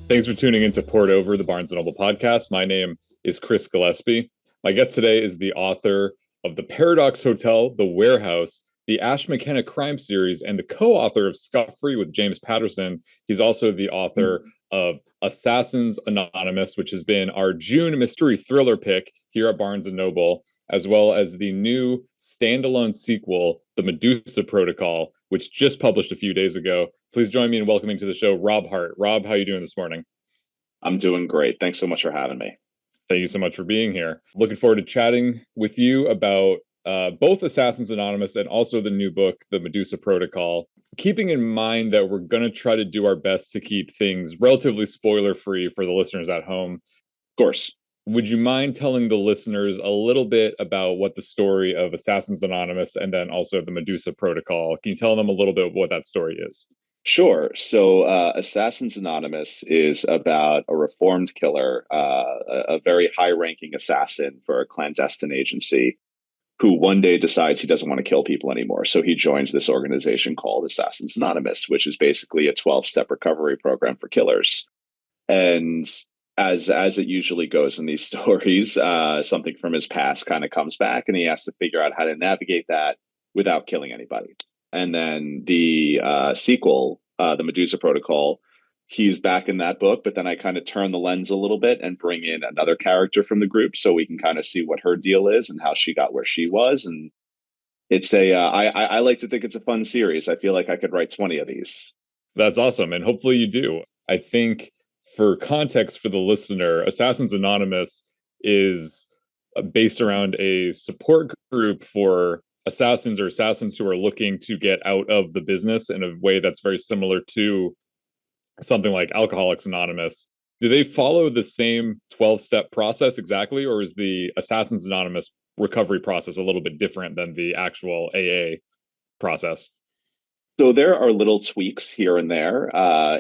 Thanks for tuning in to Poured Over, the Barnes& Noble podcast. My name is Chris Gillespie. My guest today is the author of The Paradox Hotel, The Warehouse, the Ash McKenna crime series, and the co-author of Scot-Free with James Patterson. He's also the author of Assassins Anonymous, which has been our June mystery thriller pick here at Barnes & Noble, as well as the new standalone sequel, The Medusa Protocol, which just published a few days ago. Please join me in welcoming to the show Rob Hart. Rob, how are you doing this morning? I'm doing great. Thanks so much for having me. Thank you so much for being here. Looking forward to chatting with you about both Assassins Anonymous and also the new book, The Medusa Protocol. Keeping in mind that we're going to try to do our best to keep things relatively spoiler-free for the listeners at home. Of course. Would you mind telling the listeners a little bit about what the story of Assassins Anonymous and then also the Medusa Protocol? Can you tell them a little bit of what that story is? Sure. So, Assassins Anonymous is about a reformed killer, a very high ranking assassin for a clandestine agency who one day decides he doesn't want to kill people anymore. So he joins this organization called Assassins Anonymous, which is basically a 12-step recovery program for killers. And as it usually goes in these stories, something from his past kind of comes back, and he has to figure out how to navigate that without killing anybody. And then the sequel, the Medusa Protocol, he's back in that book, but then I kind of turn the lens a little bit and bring in another character from the group so we can kind of see what her deal is and how she got where she was. And it's I like to think it's a fun series. I feel like I could write 20 of these. That's awesome, and hopefully you do. I think for context for the listener, Assassins Anonymous is based around a support group for assassins who are looking to get out of the business in a way that's very similar to something like Alcoholics Anonymous. Do they follow the same 12-step process exactly, or is the Assassins Anonymous recovery process a little bit different than the actual AA process? So there are little tweaks here and there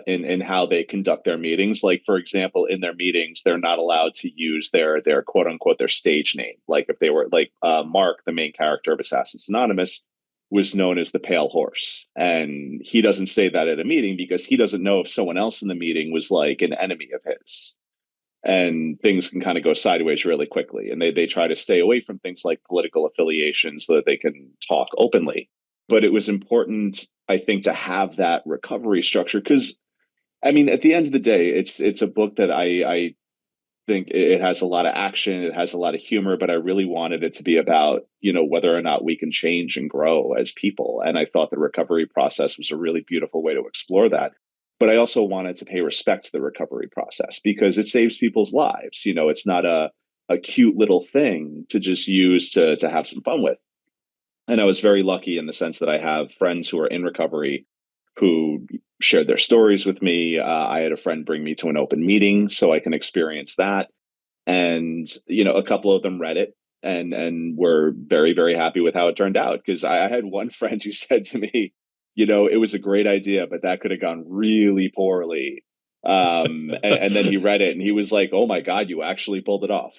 in how they conduct their meetings. Like, for example, in their meetings, they're not allowed to use their quote unquote their stage name. Like if they were like Mark, the main character of Assassins Anonymous, was known as the Pale Horse, and he doesn't say that at a meeting because he doesn't know if someone else in the meeting was like an enemy of his. And things can kind of go sideways really quickly. And they try to stay away from things like political affiliation so that they can talk openly. But it was important, I think, to have that recovery structure because, I mean, at the end of the day, it's a book that I think it has a lot of action, it has a lot of humor, but I really wanted it to be about, whether or not we can change and grow as people. And I thought the recovery process was a really beautiful way to explore that. But I also wanted to pay respect to the recovery process because it saves people's lives. It's not a cute little thing to just use to have some fun with. And I was very lucky in the sense that I have friends who are in recovery who shared their stories with me. I had a friend bring me to an open meeting so I can experience that. And, a couple of them read it and were very, very happy with how it turned out. Because I had one friend who said to me, it was a great idea, but that could have gone really poorly. And then he read it and he was like, oh my God, you actually pulled it off.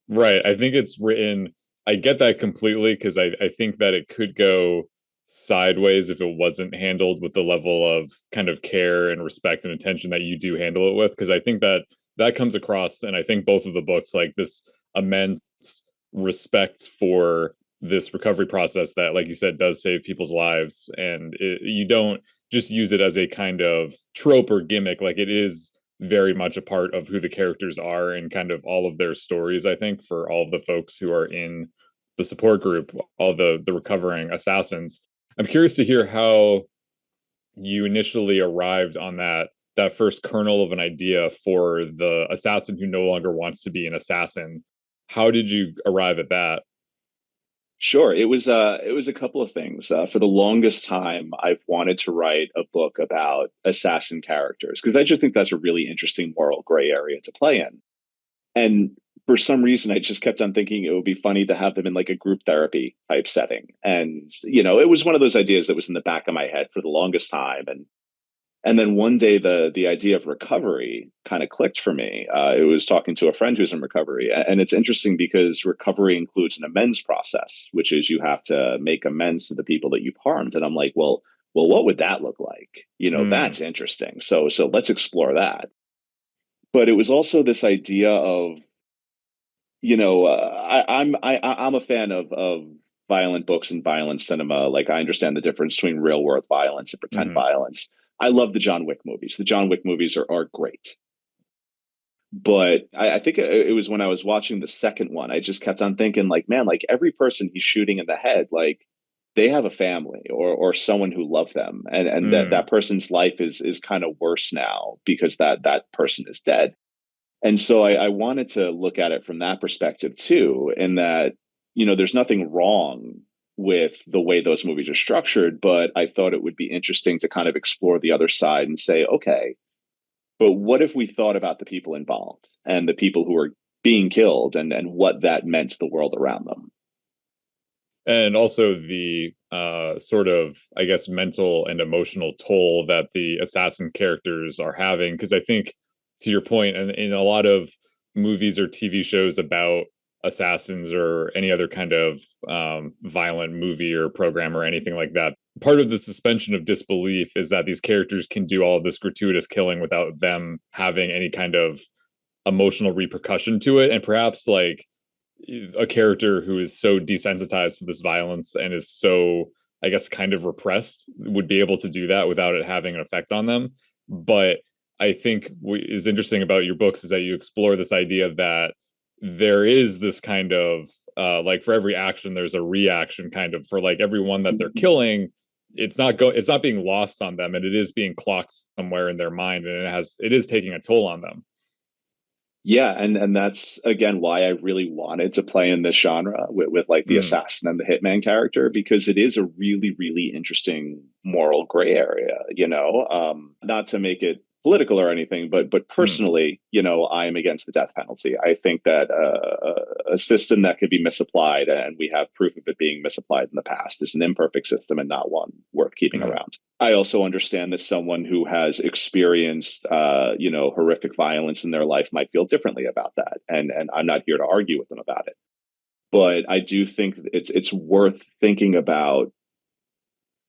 Right. I think it's written. I get that completely because I think that it could go sideways if it wasn't handled with the level of kind of care and respect and attention that you do handle it with. Because I think that that comes across, and I think both of the books, like this immense respect for this recovery process that, like you said, does save people's lives. And you don't just use it as a kind of trope or gimmick. Like it is very much a part of who the characters are and kind of all of their stories, I think, for all of the folks who are in the support group, all the recovering assassins. I'm curious to hear how you initially arrived on that first kernel of an idea for the assassin who no longer wants to be an assassin. How did you arrive at that? Sure. It was a couple of things. For the longest time, I've wanted to write a book about assassin characters because I just think that's a really interesting moral gray area to play in. And for some reason, I just kept on thinking it would be funny to have them in like a group therapy type setting. And, it was one of those ideas that was in the back of my head for the longest time. And then one day, the idea of recovery kind of clicked for me. It was talking to a friend who's in recovery, and it's interesting because recovery includes an amends process, which is you have to make amends to the people that you've harmed. And I'm like, well, what would that look like? Mm, That's interesting. So let's explore that. but it was also this idea of, I'm a fan of violent books and violent cinema. Like I understand the difference between real world violence and pretend Hmm. violence. I love the John Wick movies. The John Wick movies are great. But I think it was when I was watching the second one, I just kept on thinking, like, man, like every person he's shooting in the head, like they have a family or someone who loved them, and that Mm. person's life is kind of worse now because that person is dead. And so I wanted to look at it from that perspective too, in that, there's nothing wrong with the way those movies are structured, but I thought it would be interesting to kind of explore the other side and say, okay, but what if we thought about the people involved and the people who are being killed and what that meant to the world around them? And also the sort of, I guess, mental and emotional toll that the assassin characters are having. Because I think, to your point, and in a lot of movies or TV shows about assassins or any other kind of violent movie or program or anything like that, part of the suspension of disbelief is that these characters can do all of this gratuitous killing without them having any kind of emotional repercussion to it. And perhaps like a character who is so desensitized to this violence and is so, I guess, kind of repressed would be able to do that without it having an effect on them. But I think what is interesting about your books is that you explore this idea that there is this kind of like for every action there's a reaction, kind of for like every one that they're killing, it's not being lost on them, and it is being clocked somewhere in their mind, and it is taking a toll on them. Yeah, and that's again why I really wanted to play in this genre with like the Mm, assassin and the hitman character, because it is a really, really interesting moral gray area, not to make it political or anything, but mm, personally, I am against the death penalty. I think that a system that could be misapplied, and we have proof of it being misapplied in the past, is an imperfect system and not one worth keeping mm. around. I also understand that someone who has experienced, horrific violence in their life might feel differently about that, and I'm not here to argue with them about it. But I do think it's worth thinking about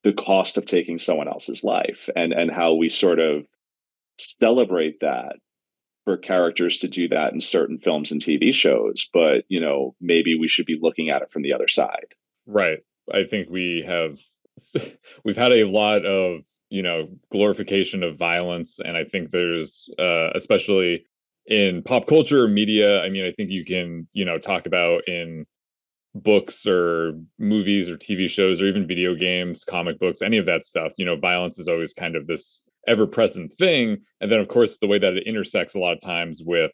the cost of taking someone else's life, and how we sort of celebrate that for characters to do that in certain films and TV shows. But maybe we should be looking at it from the other side. Right. I think we've had a lot of, glorification of violence, and I think there's especially in pop culture or media, I mean, I think you can, talk about in books or movies or TV shows or even video games, comic books, any of that stuff, violence is always kind of this ever present thing. And then, of course, the way that it intersects a lot of times with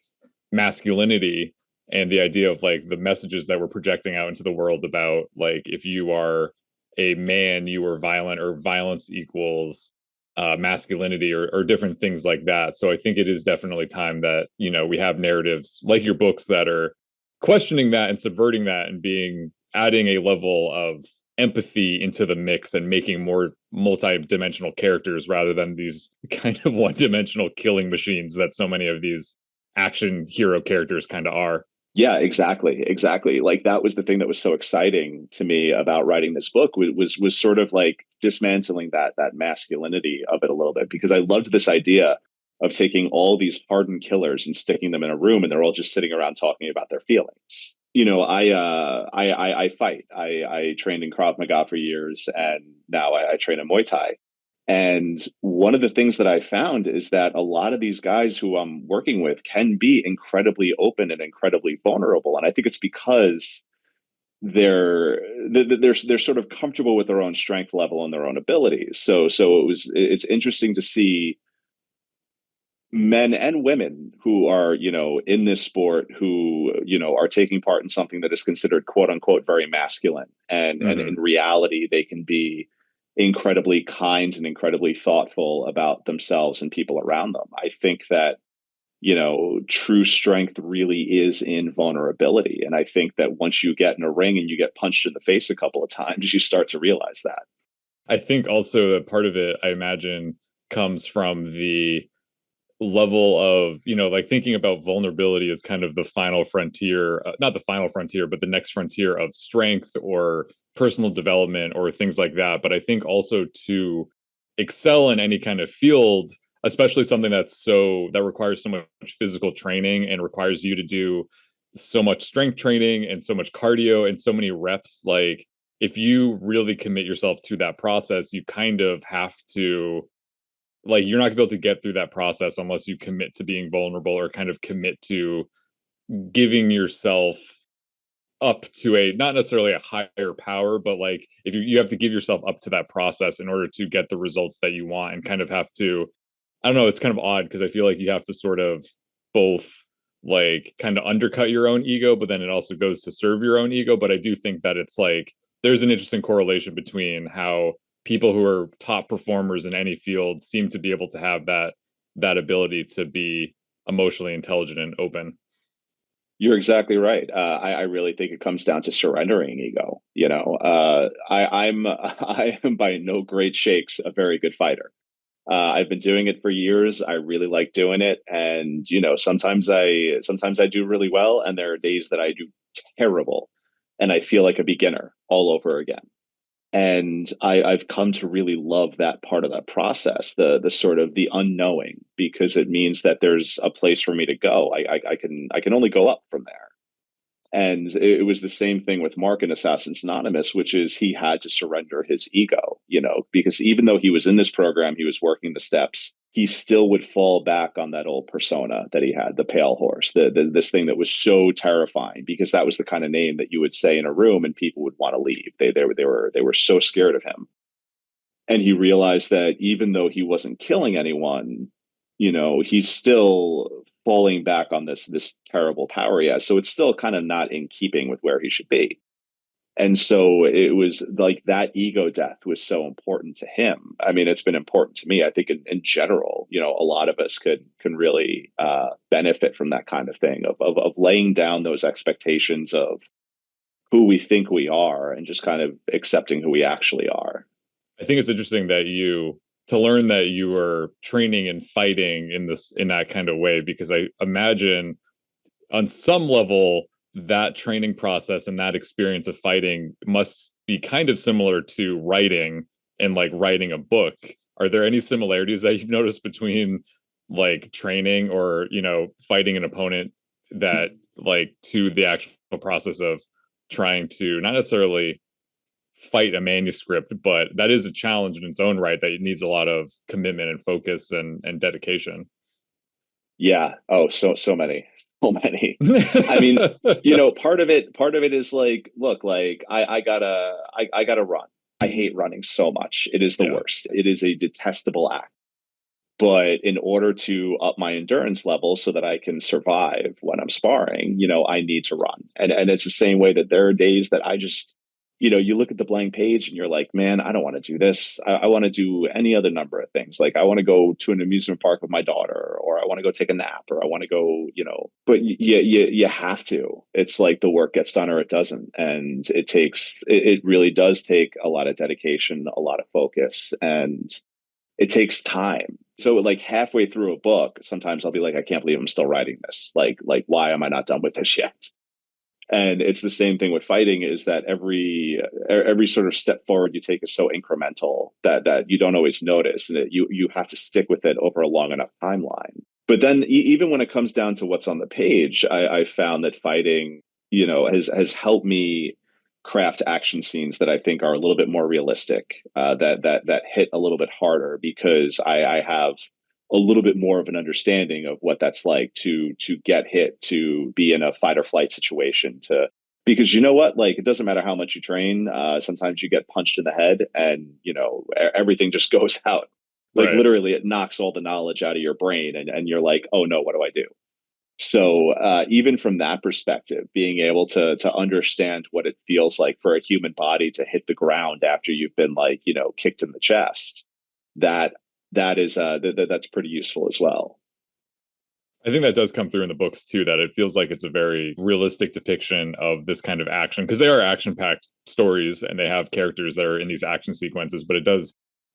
masculinity and the idea of like the messages that we're projecting out into the world about like if you are a man, you are violent, or violence equals masculinity, or different things like that. So I think it is definitely time that, we have narratives like your books that are questioning that and subverting that and being adding a level of empathy into the mix and making more multi-dimensional characters rather than these kind of one-dimensional killing machines that so many of these action hero characters kind of are. Yeah, exactly, exactly. Like that was the thing that was so exciting to me about writing this book was sort of like dismantling that masculinity of it a little bit, because I loved this idea of taking all these hardened killers and sticking them in a room and they're all just sitting around talking about their feelings. I fight. I trained in Krav Maga for years, and now I train in Muay Thai. And one of the things that I found is that a lot of these guys who I'm working with can be incredibly open and incredibly vulnerable. And I think it's because they're they're sort of comfortable with their own strength level and their own abilities. So it's interesting to see men and women who are, in this sport, who, are taking part in something that is considered quote unquote very masculine, and in Hmm. reality they can be incredibly kind and incredibly thoughtful about themselves and people around them. I think that, true strength really is in vulnerability, and I think that once you get in a ring and you get punched in the face a couple of times, you start to realize that. I think also that part of it, I imagine, comes from the level of, like thinking about vulnerability as kind of the final frontier, not the final frontier, but the next frontier of strength or personal development or things like that. But I think also to excel in any kind of field, especially something that requires so much physical training and requires you to do so much strength training and so much cardio and so many reps. Like, if you really commit yourself to that process, you kind of have to, like, you're not gonna be able to get through that process unless you commit to being vulnerable or kind of commit to giving yourself up to a, not necessarily a higher power, but like, if you have to give yourself up to that process in order to get the results that you want, and kind of have to, I don't know, it's kind of odd because I feel like you have to sort of both, like, kind of undercut your own ego, but then it also goes to serve your own ego. But I do think that it's like there's an interesting correlation between how people who are top performers in any field seem to be able to have that ability to be emotionally intelligent and open. You're exactly right. I really think it comes down to surrendering ego. I am by no great shakes a very good fighter. I've been doing it for years. I really like doing it, and sometimes I do really well, and there are days that I do terrible, and I feel like a beginner all over again. And I've come to really love that part of that process, the sort of the unknowing, because it means that there's a place for me to go. I can only go up from there. And it was the same thing with Mark in Assassins Anonymous, which is he had to surrender his ego, because even though he was in this program, he was working the steps, he still would fall back on that old persona that he had, the pale horse, this thing that was so terrifying, because that was the kind of name that you would say in a room and people would want to leave. They were so scared of him. And he realized that even though he wasn't killing anyone, he's still falling back on this terrible power he has. So it's still kind of not in keeping with where he should be. And so it was like that ego death was so important to him. I mean, it's been important to me. I think in general, a lot of us can really benefit from that kind of thing of laying down those expectations of who we think we are and just kind of accepting who we actually are. I think it's interesting that you to learn that you were training and fighting in that kind of way, because I imagine on some level that training process and that experience of fighting must be kind of similar to writing and like writing a book. Are there any similarities that you've noticed between like training or, fighting an opponent, that like to the actual process of trying to not necessarily fight a manuscript, but that is a challenge in its own right that it needs a lot of commitment and focus and dedication. Yeah. Oh, so many, so many. I mean, part of it is like, look, like I gotta run. I hate running so much. It is the Yeah. worst. It is a detestable act. But in order to up my endurance level so that I can survive when I'm sparring, I need to run. And it's the same way that there are days that I just, you look at the blank page and you're like, man, I don't want to do this. I want to do any other number of things. Like I want to go to an amusement park with my daughter, or I want to go take a nap, or I want to go, but you have to. It's like the work gets done or it doesn't. And it really does take a lot of dedication, a lot of focus, and it takes time. So like halfway through a book, sometimes I'll be like, I can't believe I'm still writing this. Like why am I not done with this yet? And it's the same thing with fighting, is that every sort of step forward you take is so incremental that you don't always notice, and you have to stick with it over a long enough timeline. But then even when it comes down to what's on the page, I found that fighting, has helped me craft action scenes that I think are a little bit more realistic, that hit a little bit harder, because I have a little bit more of an understanding of what that's like to get hit, to be in a fight or flight situation, to because you know what, like it doesn't matter how much you train, sometimes you get punched in the head and everything just goes out, like Right. literally it knocks all the knowledge out of your brain, and you're like, oh no, what do I do? So even from that perspective, being able to understand what it feels like for a human body to hit the ground after you've been like kicked in the chest, that that's pretty useful as well. I think that does come through in the books too, that it feels like it's a very realistic depiction of this kind of action, because they are action packed stories and they have characters that are in these action sequences, but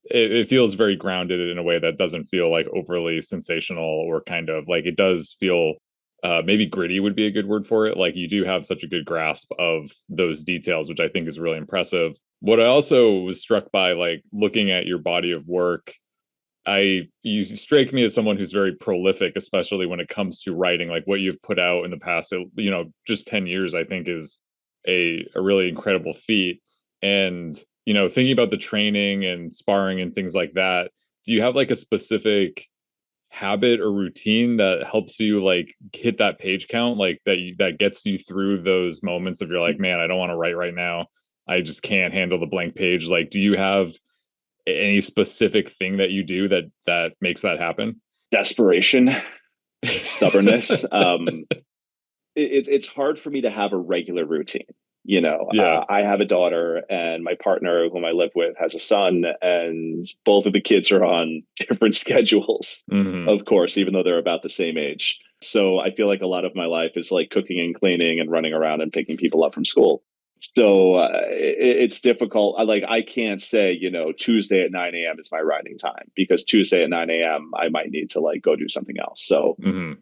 it feels very grounded in a way that doesn't feel like overly sensational, or kind of like it does feel maybe gritty would be a good word for it. Like you do have such a good grasp of those details, which I think is really impressive. What I also was struck by, like looking at your body of work, you strike me as someone who's very prolific, especially when it comes to writing. Like what you've put out in the past, just 10 years, I think is a really incredible feat. And thinking about the training and sparring and things like that, do you have like a specific habit or routine that helps you like hit that page count, like that gets you through those moments of you're like, man, I don't want to write right now. I just can't handle the blank page. Like, do you have any specific thing that you do that makes that happen? Desperation, stubbornness. It's hard for me to have a regular routine. Yeah. I have a daughter, and my partner, whom I live with, has a son, and both of the kids are on different schedules, Hmm. of course, even though they're about the same age. So I feel like a lot of my life is like cooking and cleaning and running around and picking people up from school. So it's difficult. I can't say, Tuesday at 9 a.m. is my writing time, because Tuesday at 9 a.m. I might need to like go do something else. So Hmm.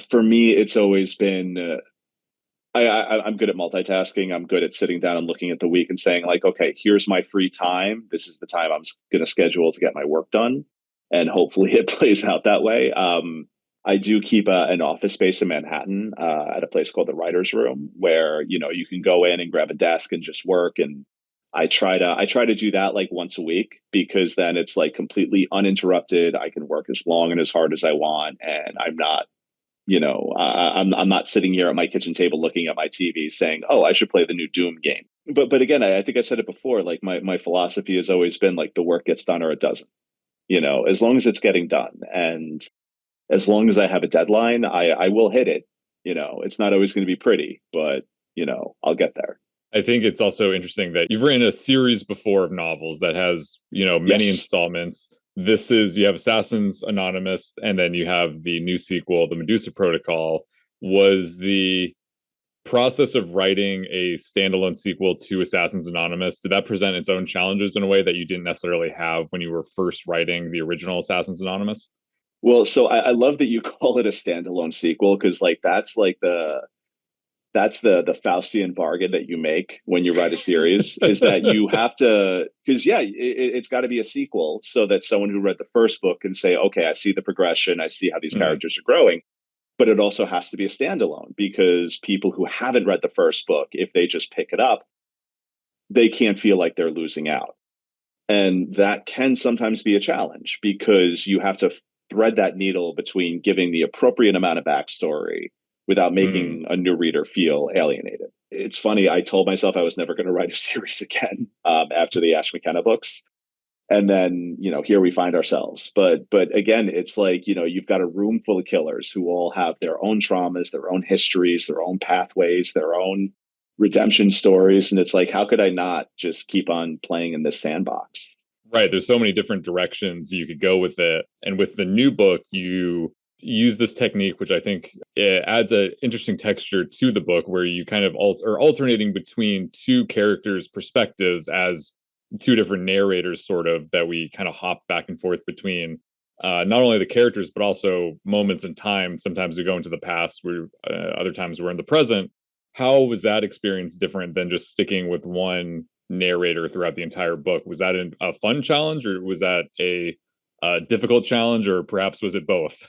for me, it's always been I'm good at multitasking. I'm good at sitting down and looking at the week and saying like, okay, here's my free time. This is the time I'm going to schedule to get my work done, and hopefully it plays out that way. I do keep an office space in Manhattan at a place called the Writers' Room, where you can go in and grab a desk and just work. And I try to do that like once a week, because then it's like completely uninterrupted. I can work as long and as hard as I want, and I'm not sitting here at my kitchen table looking at my TV saying, "Oh, I should play the new Doom game." But again, I think I said it before. Like my philosophy has always been like the work gets done or it doesn't. As long as it's getting done, and as long as I have a deadline, I will hit it. It's not always going to be pretty, but I'll get there. I think it's also interesting that you've written a series before of novels that has, many Yes. installments. This is you have Assassins Anonymous, and then you have the new sequel, the Medusa Protocol. Was the process of writing a standalone sequel to Assassins Anonymous, did that present its own challenges in a way that you didn't necessarily have when you were first writing the original Assassins Anonymous? Well, so I love that you call it a standalone sequel, because like that's the Faustian bargain that you make when you write a series, is that you have to, because yeah, it's got to be a sequel so that someone who read the first book can say, okay, I see the progression, I see how these Hmm. characters are growing. But it also has to be a standalone, because people who haven't read the first book, if they just pick it up, they can't feel like they're losing out. And that can sometimes be a challenge, because you have to thread that needle between giving the appropriate amount of backstory without Hmm. making a new reader feel alienated. It's funny, I told myself I was never going to write a series again after the Ash McKenna books. And then, here we find ourselves. But again, it's like, you've got a room full of killers who all have their own traumas, their own histories, their own pathways, their own redemption stories. And it's like, how could I not just keep on playing in this sandbox? Right. There's so many different directions you could go with it. And with the new book, you use this technique, which I think it adds an interesting texture to the book, where you kind of are alternating between two characters' perspectives as two different narrators, sort of, that we kind of hop back and forth between. Not only the characters, but also moments in time. Sometimes we go into the past, where other times we're in the present. How was that experience different than just sticking with one narrator throughout the entire book? Was that a fun challenge, or was that a difficult challenge, or perhaps was it both?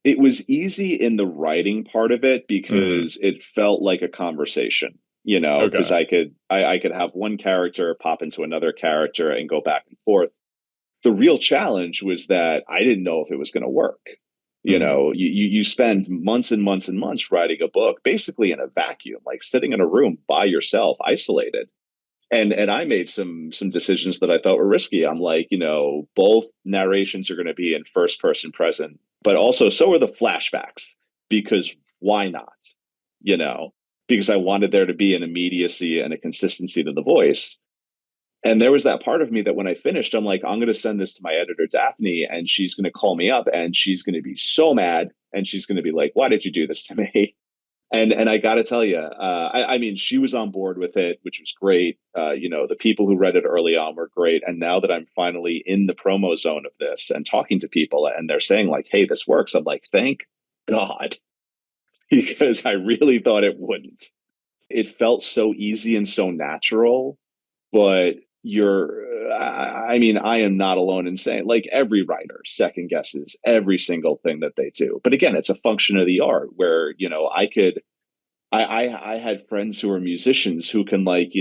It was easy in the writing part of it, Hmm. because it felt like a conversation, because Okay. I could have one character pop into another character and go back and forth. The real challenge was that I didn't know if it was going to work. Hmm. You spend months and months and months writing a book basically in a vacuum, like sitting in a room by yourself, isolated. And I made some decisions that I thought were risky. I'm like, both narrations are going to be in first person present, but also so are the flashbacks, because why not? You know, because I wanted there to be an immediacy and a consistency to the voice. And there was that part of me that when I finished, I'm like, I'm going to send this to my editor, Daphne, and she's going to call me up and she's going to be so mad. And she's going to be like, why did you do this to me? And I got to tell you, I mean, she was on board with it, which was great. The people who read it early on were great. And now that I'm finally in the promo zone of this and talking to people and they're saying like, hey, this works, I'm like, thank God, because I really thought it wouldn't. It felt so easy and so natural, but I mean, I am not alone in saying, like, every writer second guesses every single thing that they do. But again, it's a function of the art where, I had friends who were musicians who can, like,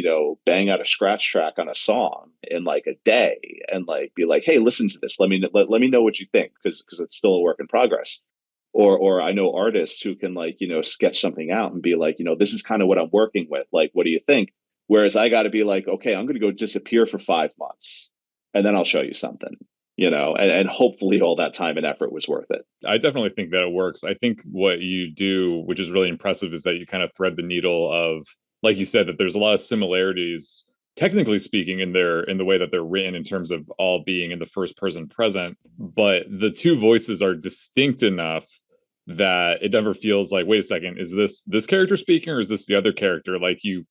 bang out a scratch track on a song in like a day and like be like, hey, listen to this. Let me know what you think, because it's still a work in progress. Or I know artists who can, like, sketch something out and be like, this is kind of what I'm working with. Like, what do you think? Whereas I got to be like, okay, I'm going to go disappear for 5 months and then I'll show you something, and hopefully all that time and effort was worth it. I definitely think that it works. I think what you do, which is really impressive, is that you kind of thread the needle of, like you said, that there's a lot of similarities, technically speaking, in the way that they're written in terms of all being in the first person present, but the two voices are distinct enough that it never feels like, wait a second, is this character speaking or is this the other character? Like you,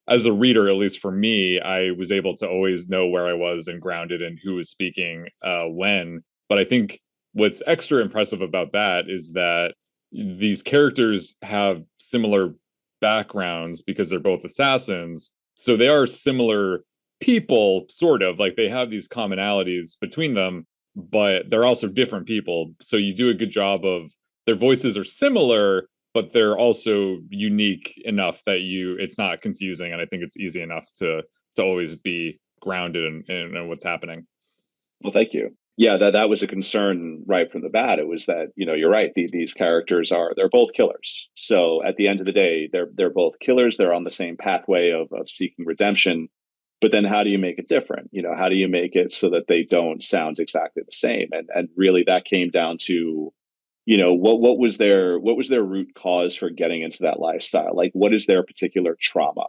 as a reader, at least for me, I was able to always know where I was and grounded and who was speaking when. But I think what's extra impressive about that is that these characters have similar backgrounds because they're both assassins. So they are similar people, sort of. Like they have these commonalities between them, but they're also different people. So you do a good job of their voices are similar, but they're also unique enough that it's not confusing. And I think it's easy enough to always be grounded in what's happening. Well, thank you. Yeah, that was a concern right from the bat. It was that, you're right. These characters they're both killers. So at the end of the day, they're both killers. They're on the same pathway of seeking redemption. But then how do you make it different? How do you make it so that they don't sound exactly the same? And really that came down to, what was their root cause for getting into that lifestyle? Like, what is their particular trauma?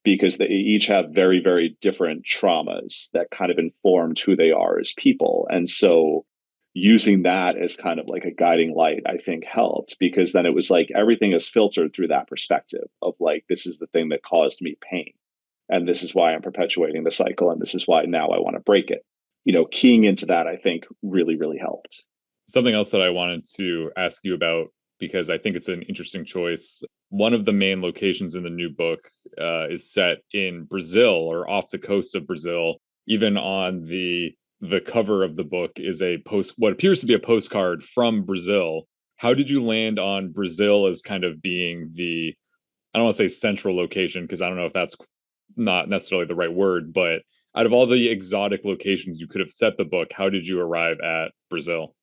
Because they each have very, very different traumas that kind of informed who they are as people. And so using that as kind of like a guiding light, I think helped, because then it was like everything is filtered through that perspective of like, this is the thing that caused me pain. And this is why I'm perpetuating the cycle. And this is why now I want to break it. Keying into that, I think really, really helped. Something else that I wanted to ask you about, because I think it's an interesting choice. One of the main locations in the new book is set in Brazil or off the coast of Brazil. Even on the cover of the book is what appears to be a postcard from Brazil. How did you land on Brazil as kind of being I don't want to say central location because I don't know if that's not necessarily the right word, but out of all the exotic locations you could have set the book, how did you arrive at Brazil?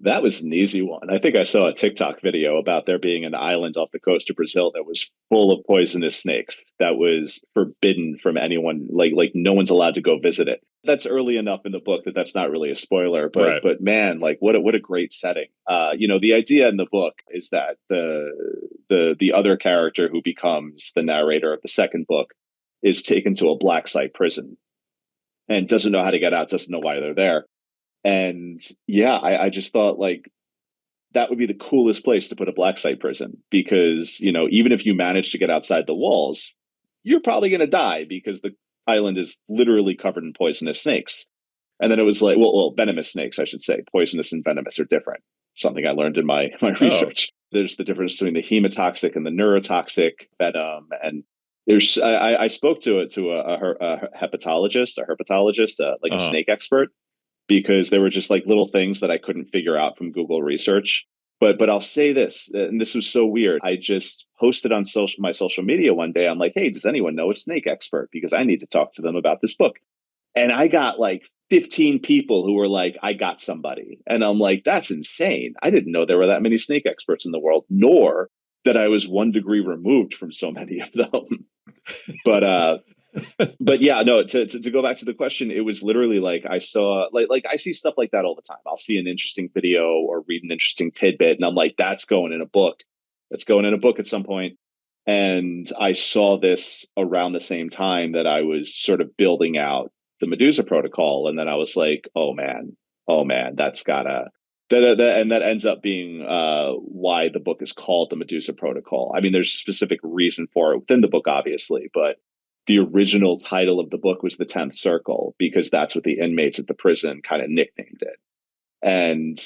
That was an easy one. I think I saw a TikTok video about there being an island off the coast of Brazil that was full of poisonous snakes that was forbidden from anyone. Like no one's allowed to go visit it. That's early enough in the book that that's not really a spoiler. But Right. but man, like what a great setting. The idea in the book is that the other character who becomes the narrator of the second book is taken to a black site prison and doesn't know how to get out, doesn't know why they're there. And yeah, I just thought like that would be the coolest place to put a black site prison, because, even if you manage to get outside the walls, you're probably going to die because the island is literally covered in poisonous snakes. And then it was like, venomous snakes, I should say. Poisonous and venomous are different. Something I learned in my Oh, research. There's the difference between the hemotoxic and the neurotoxic venom. And I spoke to a hepatologist, like a uh-huh. snake expert, because there were just like little things that I couldn't figure out from Google research. But I'll say this, and this was so weird. I just posted on my social media one day. I'm like, hey, does anyone know a snake expert? Because I need to talk to them about this book. And I got like 15 people who were like, I got somebody. And I'm like, that's insane. I didn't know there were that many snake experts in the world, nor that I was 1 degree removed from so many of them. but but yeah, no, to go back to the question, it was literally like I saw, like I see stuff like that all the time. I'll see an interesting video or read an interesting tidbit and I'm like, that's going in a book. That's going in a book at some point. And I saw this around the same time that I was sort of building out the Medusa Protocol. And then I was like, oh man, that's gotta and that ends up being why the book is called the Medusa Protocol. I mean, there's a specific reason for it within the book, obviously, but the original title of the book was The 10th Circle, because that's what the inmates at the prison kind of nicknamed it. And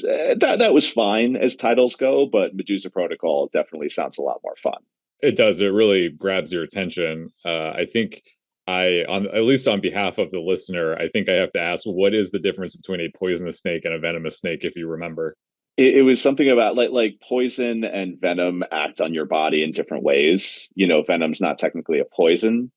that was fine as titles go, but Medusa Protocol definitely sounds a lot more fun. It does. It really grabs your attention. I think on at least on behalf of the listener, I think I have to ask, what is the difference between a poisonous snake and a venomous snake, if you remember? It was something about like poison and venom act on your body in different ways. Venom's not technically a poison,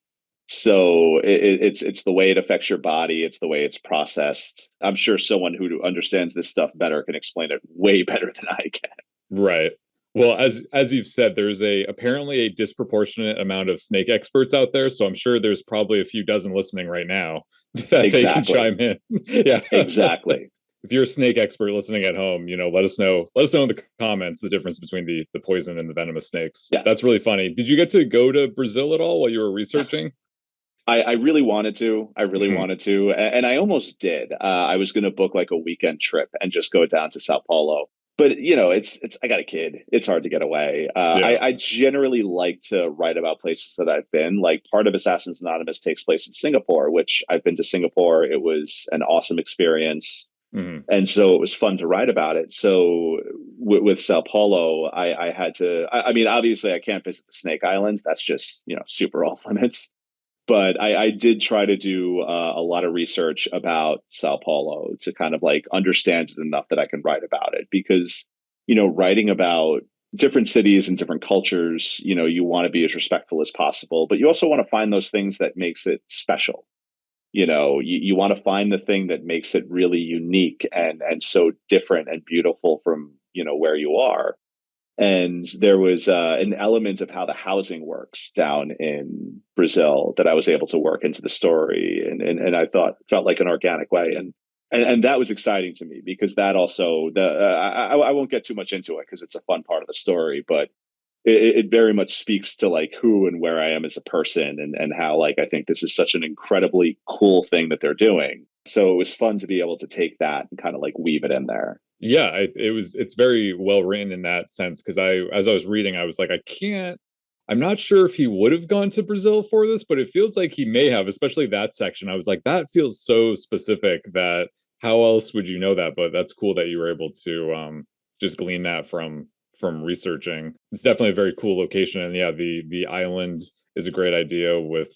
so it's the way it affects your body. It's the way it's processed. I'm sure someone who understands this stuff better can explain it way better than I can. Right. Well, as you've said, there's a apparently a disproportionate amount of snake experts out there, so I'm sure there's probably a few dozen listening right now that they can Exactly. chime in. Yeah. Exactly. If you're a snake expert listening at home, let us know. Let us know in the comments the difference between the poison and the venomous snakes. Yeah. That's really funny. Did you get to go to Brazil at all while you were researching? I really wanted to. I really Mhm. wanted to, and I almost did. I was going to book like a weekend trip and just go down to Sao Paulo. But it's. I got a kid. It's hard to get away. Yeah. I generally like to write about places that I've been. Like part of Assassins Anonymous takes place in Singapore, which I've been to Singapore. It was an awesome experience, Mhm. and so it was fun to write about it. So with Sao Paulo, I had to. I mean, obviously, I can't visit the Snake Islands. That's just super off limits, but I did try to do a lot of research about Sao Paulo to kind of like understand it enough that I can write about it because, writing about different cities and different cultures, you want to be as respectful as possible, but you also want to find those things that makes it special. You want to find the thing that makes it really unique and so different and beautiful from, where you are. And there was an element of how the housing works down in Brazil that I was able to work into the story, and I thought felt like an organic way, and that was exciting to me because that also I won't get too much into it because it's a fun part of the story, but it very much speaks to like who and where I am as a person, and how like I think this is such an incredibly cool thing that they're doing. So it was fun to be able to take that and kind of like weave it in there. Yeah, it's very well written in that sense because as I was reading, I was like, I'm not sure if he would have gone to Brazil for this, but it feels like he may have, especially that section. I was like, that feels so specific that how else would you know that? But that's cool that you were able to just glean that from researching. It's definitely a very cool location, and yeah, the island is a great idea with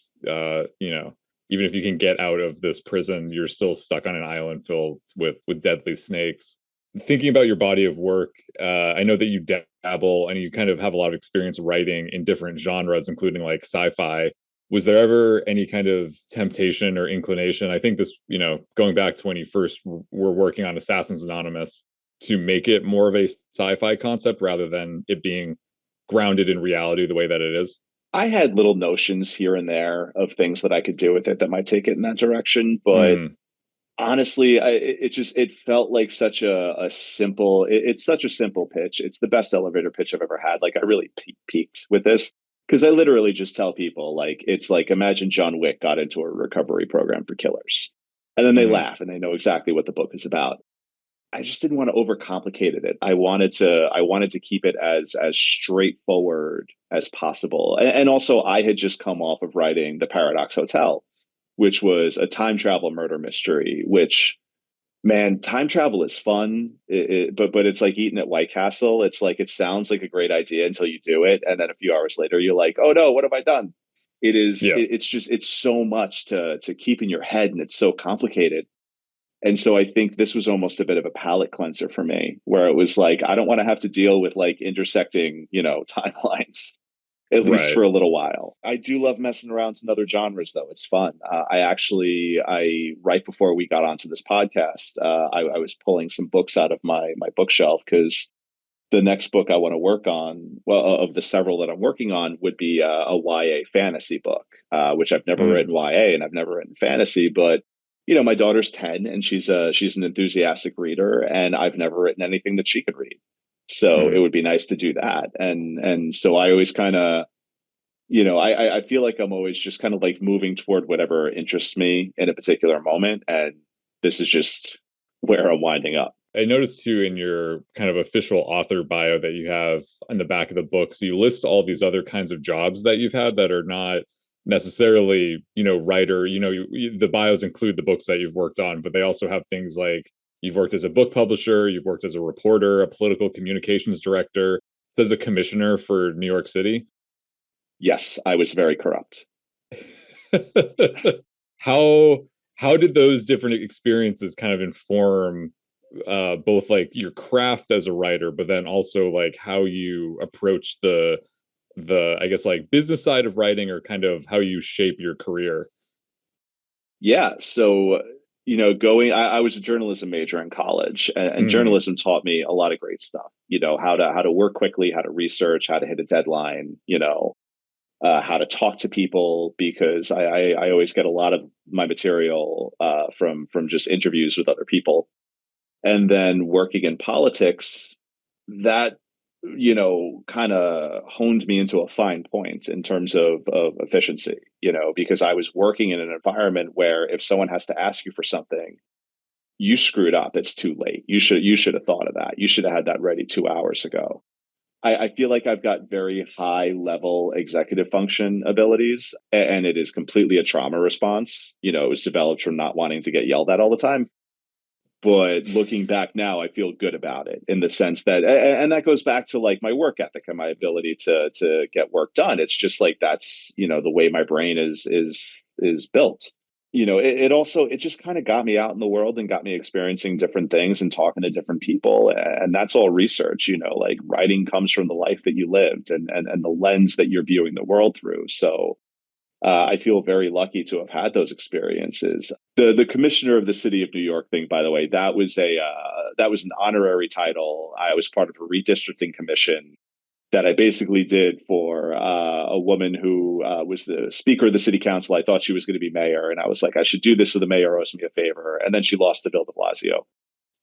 even if you can get out of this prison, you're still stuck on an island filled with deadly snakes. Thinking about your body of work, I know that you dabble and you kind of have a lot of experience writing in different genres, including like sci-fi. Was there ever any kind of temptation or inclination? I think this, going back to when you first were working on Assassins Anonymous, to make it more of a sci-fi concept rather than it being grounded in reality the way that it is. I had little notions here and there of things that I could do with it that might take it in that direction, but Mm, honestly, it felt like such a simple. It's such a simple pitch. It's the best elevator pitch I've ever had. Like I really peaked with this because I literally just tell people like it's like imagine John Wick got into a recovery program for killers, and then they mhm. laugh and they know exactly what the book is about. I just didn't want to overcomplicate it. I wanted to keep it as straightforward as possible. And also I had just come off of writing The Paradox Hotel, which was a time travel murder mystery, which man, time travel is fun, but it's like eating at White Castle. It's like it sounds like a great idea until you do it, and then a few hours later, you're like, "Oh no, what have I done?" It is. Yeah. It's just. It's so much to keep in your head, and it's so complicated. And so I think this was almost a bit of a palate cleanser for me, where it was like, I don't want to have to deal with like intersecting, timelines, at least Right. for a little while. I do love messing around in other genres, though. It's fun. Right before we got onto this podcast, I was pulling some books out of my bookshelf because the next book I want to work on, well, of the several that I'm working on, would be a YA fantasy book, which I've never Mm, written YA and I've never written fantasy. But my daughter's 10 and she's an enthusiastic reader, and I've never written anything that she could read. So it mhm. would be nice to do that. And so I always kind of, I feel like I'm always just kind of like moving toward whatever interests me in a particular moment, and this is just where I'm winding up. I noticed too in your kind of official author bio that you have on the back of the book. So you list all these other kinds of jobs that you've had that are not necessarily, writer. The bios include the books that you've worked on, but they also have things like you've worked as a book publisher, you've worked as a reporter, a political communications director, says a commissioner for New York City. Yes, I was very corrupt. how how did those different experiences kind of inform both like your craft as a writer, but then also like how you approach the I guess like business side of writing, or kind of how you shape your career? Yeah. So, I was a journalism major in college, and Hmm. journalism taught me a lot of great stuff. How to work quickly, how to research, how to hit a deadline. How to talk to people, because I always get a lot of my material from just interviews with other people. And then working in politics, that kind of honed me into a fine point in terms of efficiency, because I was working in an environment where if someone has to ask you for something, you screwed up, it's too late. You should have thought of that. You should have had that ready 2 hours ago. I feel like I've got very high level executive function abilities, and it is completely a trauma response. It was developed from not wanting to get yelled at all the time. But looking back now, I feel good about it in the sense that, and that goes back to like my work ethic and my ability to get work done. It's just like that's the way my brain is built. It just kind of got me out in the world and got me experiencing different things and talking to different people, and that's all research. Like writing comes from the life that you lived, and the lens that you're viewing the world through. So I feel very lucky to have had those experiences. The commissioner of the city of New York thing, by the way, that was an honorary title. I was part of a redistricting commission that I basically did for a woman who was the speaker of the city council. I thought she was going to be mayor, and I was like, I should do this so the mayor owes me a favor. And then she lost to Bill De Blasio.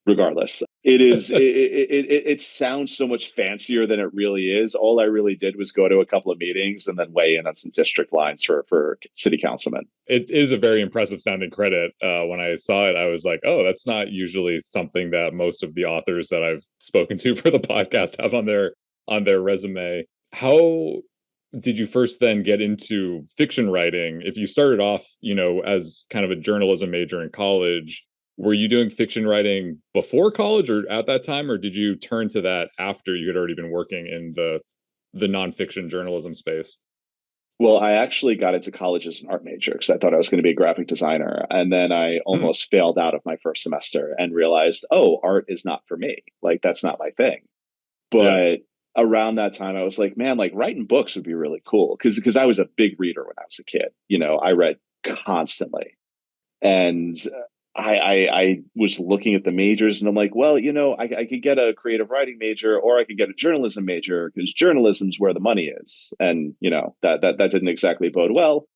Regardless, it sounds so much fancier than it really is. All I really did was go to a couple of meetings and then weigh in on some district lines for city councilmen. It is a very impressive sounding credit. When I saw it, I was like, "Oh, that's not usually something that most of the authors that I've spoken to for the podcast have on their resume." How did you first then get into fiction writing? If you started off, as kind of a journalism major in college, were you doing fiction writing before college or at that time, or did you turn to that after you had already been working in the nonfiction journalism space? Well, I actually got into college as an art major because I thought I was going to be a graphic designer. And then I Hmm. almost failed out of my first semester and realized, oh, art is not for me. Like, that's not my thing. Yeah. But around that time, I was like, man, like writing books would be really cool. Because I was a big reader when I was a kid. I read constantly. And I was looking at the majors, and I'm like, well, I could get a creative writing major, or I could get a journalism major, because journalism's where the money is. And that didn't exactly bode well,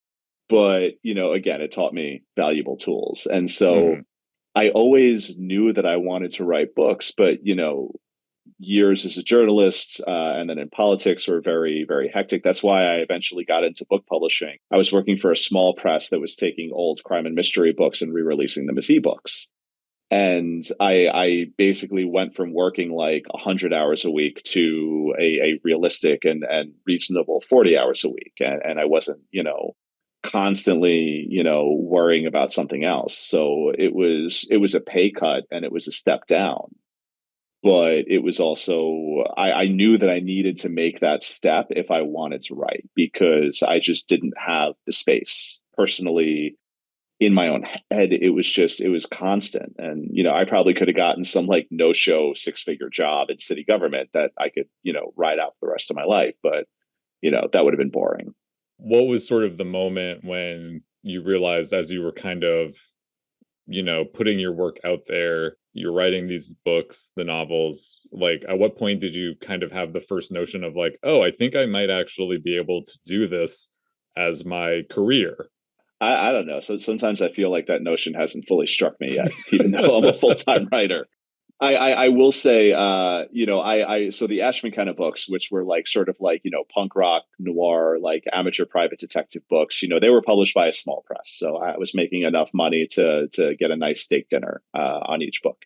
but again, it taught me valuable tools. And so Hmm. I always knew that I wanted to write books, but years as a journalist, and then in politics were very, very hectic. That's why I eventually got into book publishing. I was working for a small press that was taking old crime and mystery books and re-releasing them as ebooks. And I basically went from working like 100 hours a week to a realistic and reasonable 40 hours a week. And I wasn't, constantly, worrying about something else. So it was a pay cut and it was a step down, but it was also I knew that I needed to make that step if I wanted to write, because I just didn't have the space personally in my own head. It was constant, and I probably could have gotten some like no show 6-figure job in city government that I could ride out for the rest of my life, but that would have been boring. What was sort of the moment when you realized, as you were kind of, putting your work out there, you're writing these books, the novels, like at what point did you kind of have the first notion of like, oh, I think I might actually be able to do this as my career? I don't know. So sometimes I feel like that notion hasn't fully struck me yet, even though I'm a full-time writer. I will say, so the Ashman kind of books, which were like sort of like, punk rock noir, like amateur private detective books, they were published by a small press. So I was making enough money to get a nice steak dinner on each book.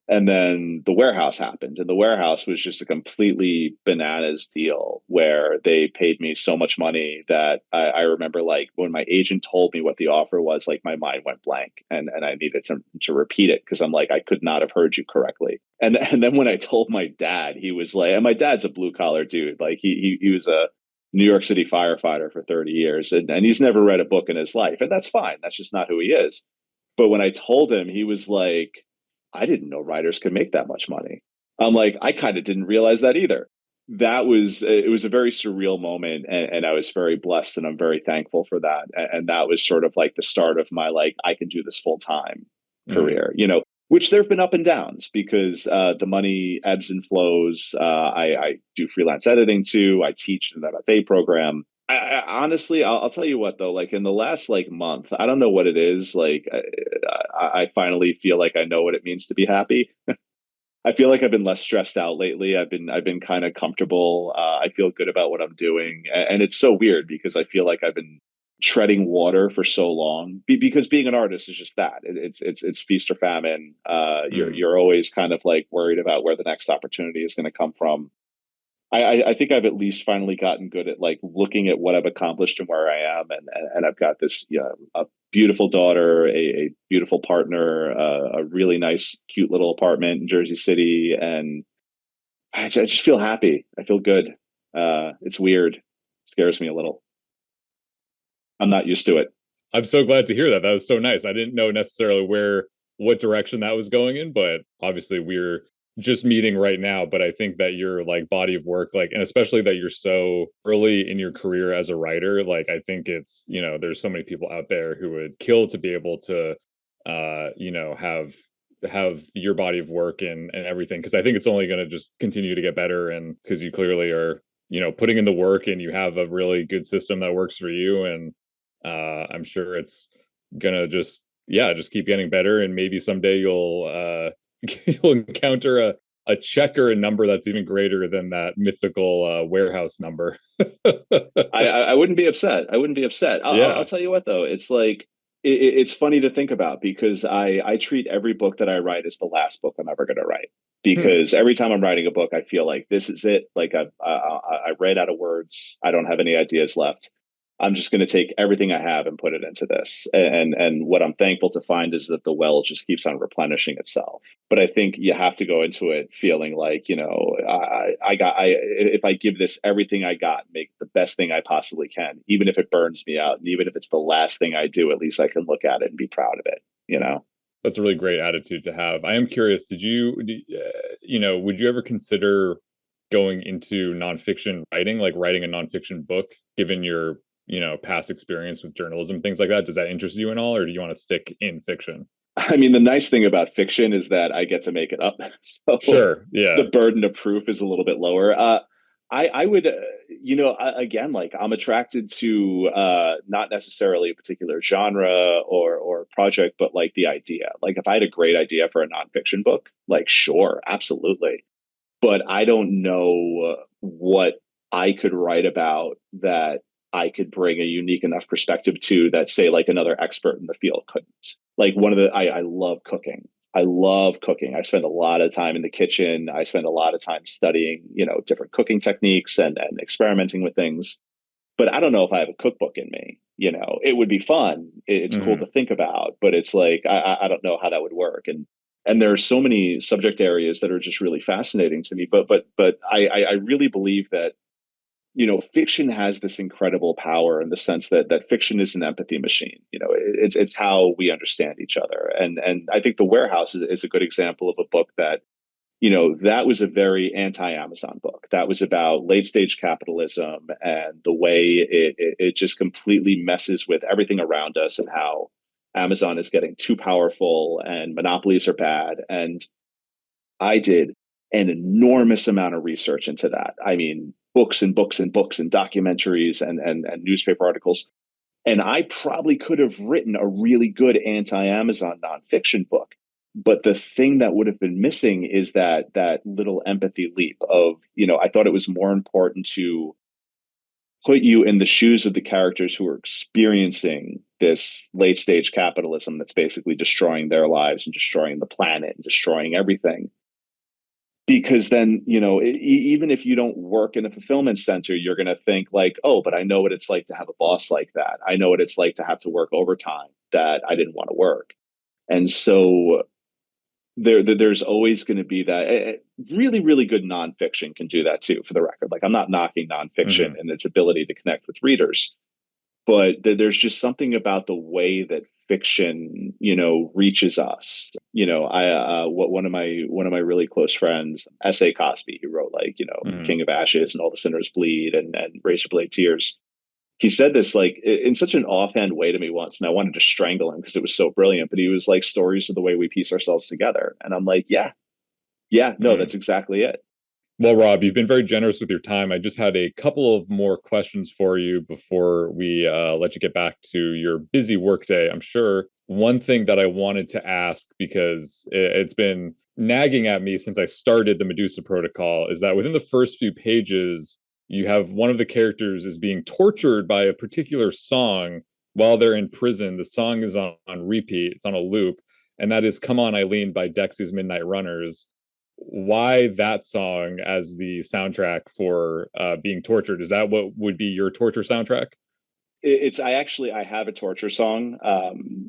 And then the warehouse happened, and the warehouse was just a completely bananas deal where they paid me so much money that I remember, like, when my agent told me what the offer was, like my mind went blank, and I needed to repeat it because I'm like, I could not have heard you correctly. And then when I told my dad, he was like, and my dad's a blue collar dude, like he was a New York City firefighter for 30 years, and he's never read a book in his life, and that's fine. That's just not who he is. But when I told him, he was like, I didn't know writers could make that much money. I'm like, I kind of didn't realize that either. That was it was a very surreal moment, and I was very blessed, and I'm very thankful for that. And that was sort of like the start of my like I can do this full time Mm. career, which there have been up and downs because the money ebbs and flows. I do freelance editing too. I teach in an MFA program. Honestly, I'll tell you what though. Like in the last like month, I don't know what it is. Like I finally feel like I know what it means to be happy. I feel like I've been less stressed out lately. I've been kind of comfortable. I feel good about what I'm doing, and it's so weird because I feel like I've been treading water for so long. Because being an artist is just that. It's feast or famine. Mm. You're always kind of like worried about where the next opportunity is going to come from. I think I've at least finally gotten good at like looking at what I've accomplished and where I am, and I've got this a beautiful daughter, a beautiful partner, a really nice, cute little apartment in Jersey City, and I just feel happy. I feel good. It's weird. It scares me a little. I'm not used to it. I'm so glad to hear that. That was so nice. I didn't know necessarily what direction that was going in, but obviously we're just meeting right now. But I think that your like body of work, like, and especially that you're so early in your career as a writer, like, I think it's, there's so many people out there who would kill to be able to, have your body of work and everything. Cause I think it's only going to just continue to get better. And cause you clearly are, putting in the work and you have a really good system that works for you. And I'm sure it's gonna just yeah, just keep getting better, and maybe someday you'll you'll encounter a check or a number that's even greater than that mythical warehouse number. I wouldn't be upset. I wouldn't be upset. I'll Yeah. tell you what though, it's like it's funny to think about because I treat every book that I write as the last book I'm ever going to write Hmm. because every time I'm writing a book, I feel like this is it. Like I read out of words. I don't have any ideas left. I'm just going to take everything I have and put it into this. And what I'm thankful to find is that the well just keeps on replenishing itself. But I think you have to go into it feeling like, if I give this everything I got, make the best thing I possibly can, even if it burns me out, and even if it's the last thing I do, at least I can look at it and be proud of it, you know? That's a really great attitude to have. I am curious, would you ever consider going into nonfiction writing, like writing a nonfiction book, given your, past experience with journalism, things like that? Does that interest you at all, or do you want to stick in fiction? I mean, the nice thing about fiction is that I get to make it up. So Sure. the Yeah. burden of proof is a little bit lower. I would, again, like I'm attracted to not necessarily a particular genre or project, but like the idea. Like if I had a great idea for a nonfiction book, like sure, absolutely. But I don't know what I could write about that I could bring a unique enough perspective to that, say, like another expert in the field couldn't. Like I love cooking. I love cooking. I spend a lot of time in the kitchen. I spend a lot of time studying, different cooking techniques and experimenting with things. But I don't know if I have a cookbook in me. It would be fun. It's cool Mhm. to think about, but it's like I don't know how that would work. And there are so many subject areas that are just really fascinating to me. But I really believe that fiction has this incredible power in the sense that fiction is an empathy machine. It's how we understand each other. And I think The Warehouse is a good example of a book that that was a very anti-Amazon book. That was about late stage capitalism and the way it just completely messes with everything around us and how Amazon is getting too powerful and monopolies are bad. And I did an enormous amount of research into that. I mean, books and books and books and documentaries and newspaper articles. And I probably could have written a really good anti-Amazon nonfiction book. But the thing that would have been missing is that little empathy leap of, I thought it was more important to put you in the shoes of the characters who are experiencing this late stage capitalism that's basically destroying their lives and destroying the planet and destroying everything. Because then, even if you don't work in a fulfillment center, you're going to think like, oh, but I know what it's like to have a boss like that. I know what it's like to have to work overtime that I didn't want to work. And so there's always going to be that. Really, really good nonfiction can do that too, for the record. Like, I'm not knocking nonfiction Hmm. and its ability to connect with readers, but there's just something about the way that fiction, reaches us. One of my really close friends, S.A. Cosby, who wrote, like, Hmm. King of Ashes and All the Sinners Bleed and Razorblade Tears. He said this, like, in such an offhand way to me once, and I wanted to strangle him because it was so brilliant. But he was like, stories are the way we piece ourselves together, and I'm like, yeah, yeah, no, Hmm. that's exactly it. Well, Rob, you've been very generous with your time. I just had a couple of more questions for you before we let you get back to your busy workday. I'm sure one thing that I wanted to ask, because it's been nagging at me since I started the Medusa Protocol, is that within the first few pages, you have one of the characters is being tortured by a particular song while they're in prison. The song is on repeat, it's on a loop, and that is Come On Eileen by Dexy's Midnight Runners. Why that song as the soundtrack for being tortured? Is that what would be your torture soundtrack? I have a torture song,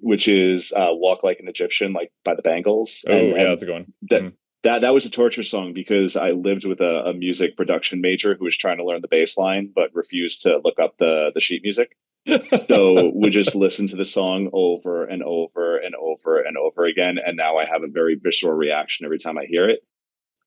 which is "Walk Like an Egyptian," like by the Bangles, and Oh yeah, that's a good one. that that was a torture song because I lived with a music production major who was trying to learn the bass line but refused to look up the sheet music. So we just listen to the song over and over and over and over again, and now I have a very visceral reaction every time I hear it.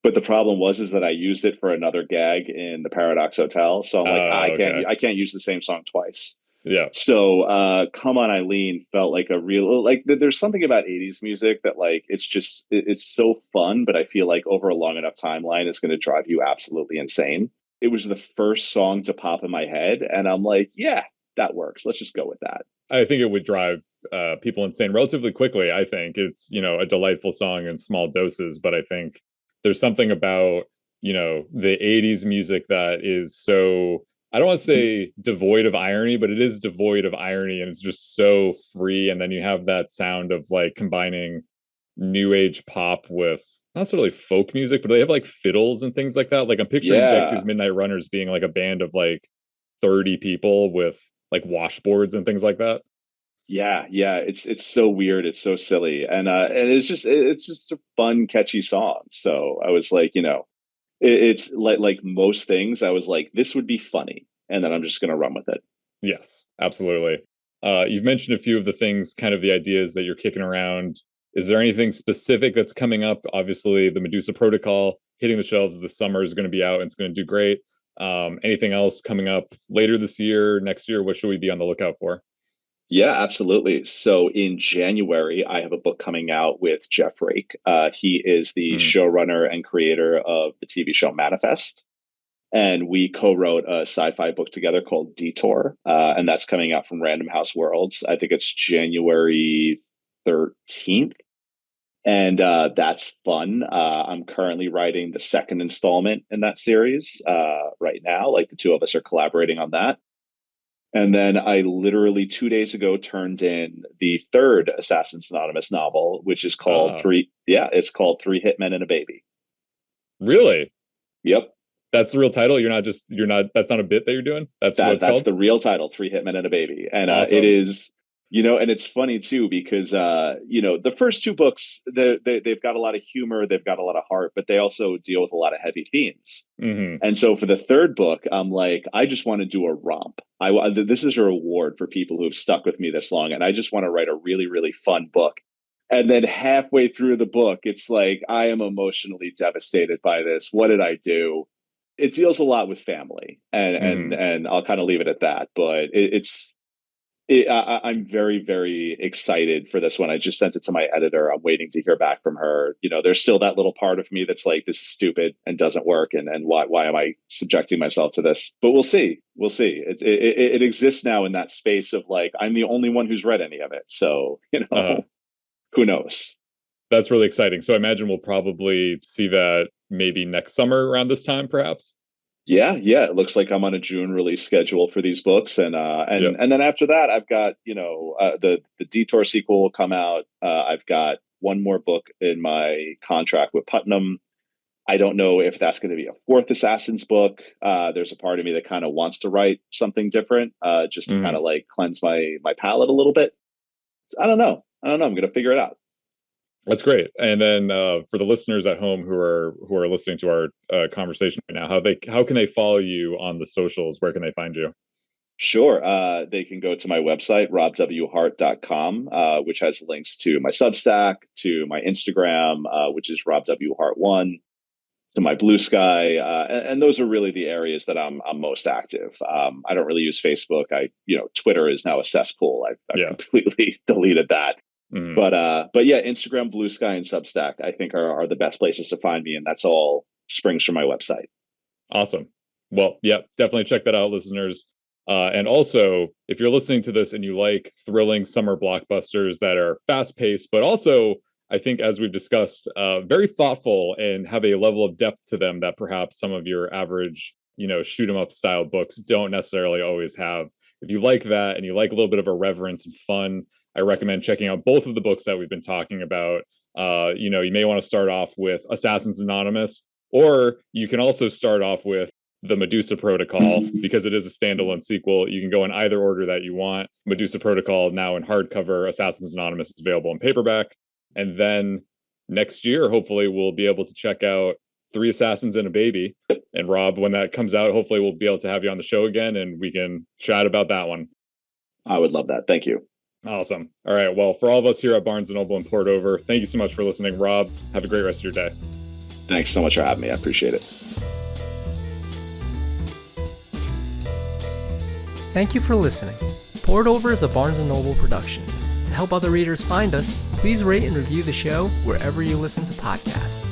But the problem was is that I used it for another gag in the Paradox Hotel, so I'm like, Oh, okay. I can't use the same song twice. Yeah. So Come On Eileen felt like a real, like, there's something about 80s music that, like, it's so fun, but I feel like over a long enough timeline it's going to drive you absolutely insane. It was the first song to pop in my head, and I'm like, yeah, that works. Let's just go with that. I think it would drive people insane relatively quickly. I think it's, a delightful song in small doses, but I think there's something about, the 80s music that is so, I don't want to say devoid of irony, but it is devoid of irony and it's just so free. And then you have that sound of like combining new age pop with not necessarily folk music, but they have like fiddles and things like that. Like I'm picturing Dexy's Yeah, Midnight Runners being like a band of like 30 people with like washboards and things like that. yeah. It's so weird. It's so silly, and it's just a fun, catchy song. So I was like, it's like most things. I was like, this would be funny, and then I'm just gonna run with it. Yes, absolutely. You've mentioned a few of the things, kind of the ideas that you're kicking around. Is there anything specific that's coming up? Obviously, the Medusa Protocol hitting the shelves this summer is going to be out and it's going to do great. Anything else coming up later this year, next year? What should we be on the lookout for? Yeah, absolutely. So in January, I have a book coming out with Jeff Rake. He is the Mm, showrunner and creator of the TV show Manifest. And we co-wrote a sci-fi book together called Detour, and that's coming out from Random House Worlds. I think it's January 13th, and that's fun. I'm currently writing the second installment in that series right now. Like, the two of us are collaborating on that. And then I literally 2 days ago turned in the third Assassin's Anonymous novel, which is called ah, Three. Yeah, it's called Three Hitmen and a Baby. really? Yep, That's the real title? You're not, that's not a bit that you're doing? That's what it's that's called? the real title, Three Hitmen and a Baby, and it Awesome. is, and it's funny too because the first two books they've got a lot of humor, they've got a lot of heart, but they also deal with a lot of heavy themes. Hmm. And so for the third book, I'm like, I just want to do a romp. This is a reward for people who have stuck with me this long, and I just want to write a really, really fun book. And then halfway through the book, it's like, I am emotionally devastated by this. What did I do? It deals a lot with family, and Hmm. I'll kind of leave it at that. But I'm very, very excited for this one. I just sent it to my editor. I'm waiting to hear back from her. There's still that little part of me that's like, this is stupid and doesn't work, and why am I subjecting myself to this? But we'll see. We'll see. It exists now in that space of, like, I'm the only one who's read any of it, so Uh, who knows? that's really exciting. So I imagine we'll probably see that maybe next summer around this time, perhaps. Yeah, yeah. It looks like I'm on a June release schedule for these books, and Yep. and then after that, I've got the Detour sequel will come out. I've got one more book in my contract with Putnam. I don't know if that's going to be a fourth Assassin's book. There's a part of me that kind of wants to write something different, just to kind Hmm. of, like, cleanse my palate a little bit. I don't know. I don't know. I'm going to figure it out. That's great. And then for the listeners at home who are listening to our conversation right now, how can they follow you on the socials? Where can they find you? Sure. They can go to my website, robwhart.com, which has links to my Substack, to my Instagram, which is robwhart1, to my Blue Sky, and those are really the areas that I'm most active. I don't really use Facebook. Twitter is now a cesspool. I've Yeah. completely deleted that. Mhm. But yeah, Instagram, Blue Sky, and Substack I think are the best places to find me, and that's all springs from my website. Awesome. Well, yeah, definitely check that out, listeners. And also, if you're listening to this and you like thrilling summer blockbusters that are fast paced, but also, I think, as we've discussed, very thoughtful and have a level of depth to them that perhaps some of your average, shoot 'em up style books don't necessarily always have. If you like that and you like a little bit of irreverence and fun, I recommend checking out both of the books that we've been talking about. You may want to start off with Assassins Anonymous, or you can also start off with the Medusa Protocol because it is a standalone sequel. You can go in either order that you want. Medusa Protocol now in hardcover, Assassins Anonymous is available in paperback. And then next year, hopefully, we'll be able to check out Three Assassins and a Baby. And Rob, when that comes out, hopefully we'll be able to have you on the show again and we can chat about that one. I would love that. Thank you. Awesome. All right. Well, for all of us here at Barnes & Noble and Port Over, thank you so much for listening. Rob, have a great rest of your day. Thanks so much for having me. I appreciate it. Thank you for listening. Poured Over is a Barnes & Noble production. To help other readers find us, please rate and review the show wherever you listen to podcasts.